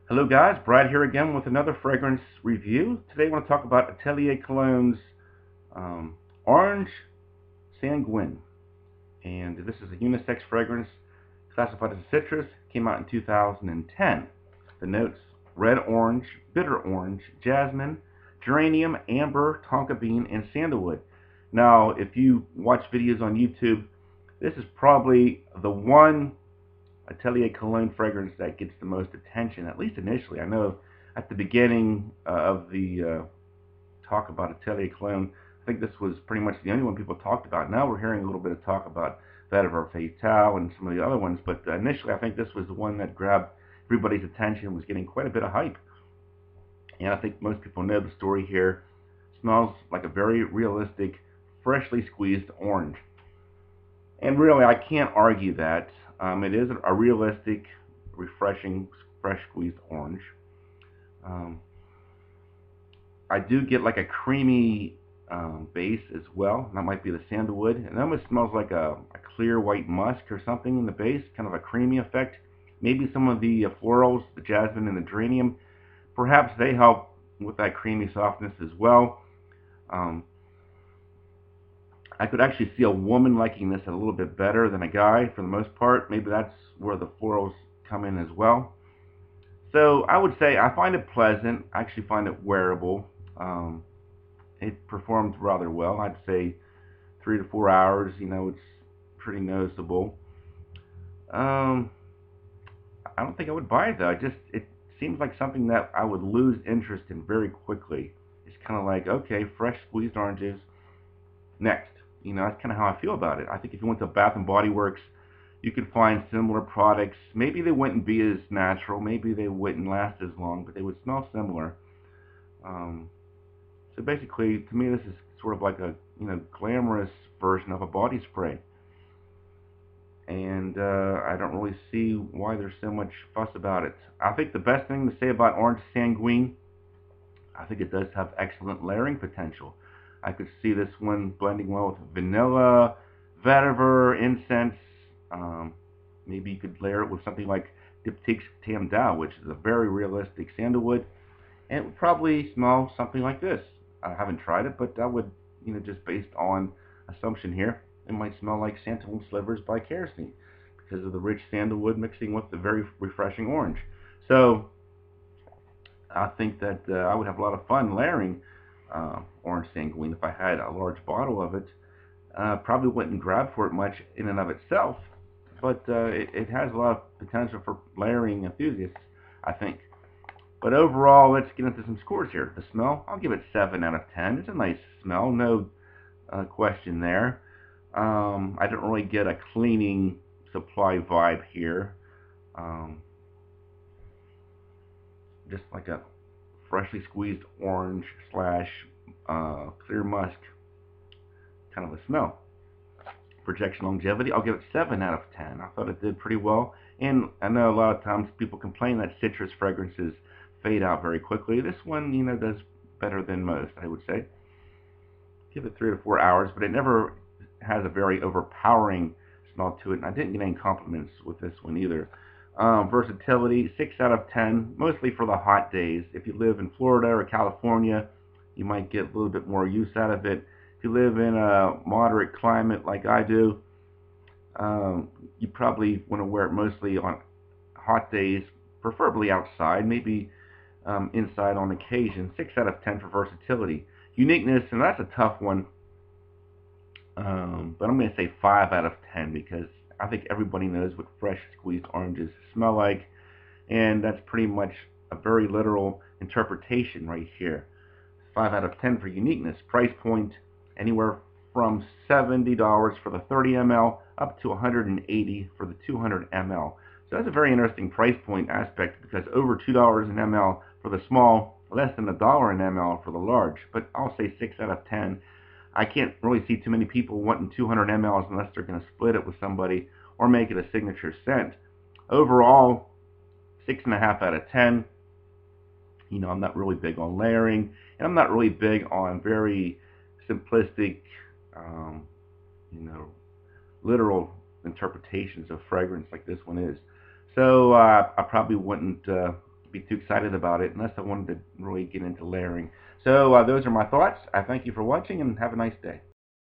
Hello guys, Brad here again with another fragrance review. Today I want to talk about Atelier Cologne's um, Orange Sanguine. And this is a unisex fragrance classified as a citrus. Came out in 2010. The notes: red orange, bitter orange, jasmine, geranium, amber, tonka bean, and sandalwood. Now, if you watch videos on YouTube, this is probably the one Atelier Cologne fragrance that gets the most attention, at least initially. I know at the beginning of the talk about Atelier Cologne, I think this was pretty much the only one people talked about. Now we're hearing a little bit of talk about Vetiver Fatale and some of the other ones, but initially I think this was the one that grabbed everybody's attention, was getting quite a bit of hype. And I think most people know the story here. Smells like a very realistic, freshly squeezed orange. And really, I can't argue that. It is a realistic, refreshing, fresh squeezed orange. Um, I do get like a creamy base as well. That might be the sandalwood. And it almost smells like a clear white musk or something in the base, kind of a creamy effect. Maybe some of the florals, the jasmine and the geranium, perhaps they help with that creamy softness as well. Um, I could actually see a woman liking this a little bit better than a guy for the most part. Maybe that's where the florals come in as well. So I would say I find it pleasant. I actually find it wearable. Um, it performs rather well. I'd say 3 to 4 hours. It's pretty noticeable. Um, I don't think I would buy it though. It seems like something that I would lose interest in very quickly. It's kind of like, okay, fresh squeezed oranges. Next. That's kind of how I feel about it. I think if you went to Bath and Body Works, you could find similar products. Maybe they wouldn't be as natural. Maybe they wouldn't last as long, but they would smell similar. Um, so basically, to me, this is sort of like a glamorous version of a body spray, and I don't really see why there's so much fuss about it. I think the best thing to say about Orange Sanguine, I think it does have excellent layering potential. I could see this one blending well with vanilla, vetiver, incense. Um, Maybe you could layer it with something like Diptyque Tam Dao, which is a very realistic sandalwood, and it would probably smell something like this. I haven't tried it, but I would, just based on assumption here, it might smell like Santalum Slivers by Kerosene because of the rich sandalwood mixing with the very refreshing orange. So I think that I would have a lot of fun layering orange sanguine if I had a large bottle of it. Probably wouldn't grab for it much in and of itself, but it has a lot of potential for layering enthusiasts, I think. But overall, let's get into some scores here. The smell, I'll give it 7 out of 10. It's a nice smell, no question there. I don't really get a cleaning supply vibe here. Um, just like a freshly squeezed orange slash clear musk kind of a smell. Projection longevity, I'll give it 7 out of 10. I thought it did pretty well. And I know a lot of times people complain that citrus fragrances fade out very quickly. This one, does better than most, I would say. Give it 3 to 4 hours, but it never has a very overpowering smell to it. And I didn't get any compliments with this one either. Versatility, 6 out of 10, mostly for the hot days. If you live in Florida or California, you might get a little bit more use out of it. If you live in a moderate climate like I do, you probably want to wear it mostly on hot days, preferably outside, maybe inside on occasion. 6 out of 10 for versatility. Uniqueness, and that's a tough one, but I'm going to say 5 out of 10 because I think everybody knows what fresh squeezed oranges smell like, and that's pretty much a very literal interpretation right here. 5 out of 10 for uniqueness. Price point anywhere from $70 for the 30 ml up to $180 for the 200 ml. So that's a very interesting price point aspect because over $2 an ml for the small, less than $1 an ml for the large. But I'll say 6 out of 10. I can't really see too many people wanting 200 mLs unless they're going to split it with somebody or make it a signature scent. Overall, 6.5 out of 10. I'm not really big on layering, and I'm not really big on very simplistic, um, you know, literal interpretations of fragrance like this one is. So I probably wouldn't be too excited about it unless I wanted to really get into layering. So those are my thoughts. I thank you for watching and have a nice day.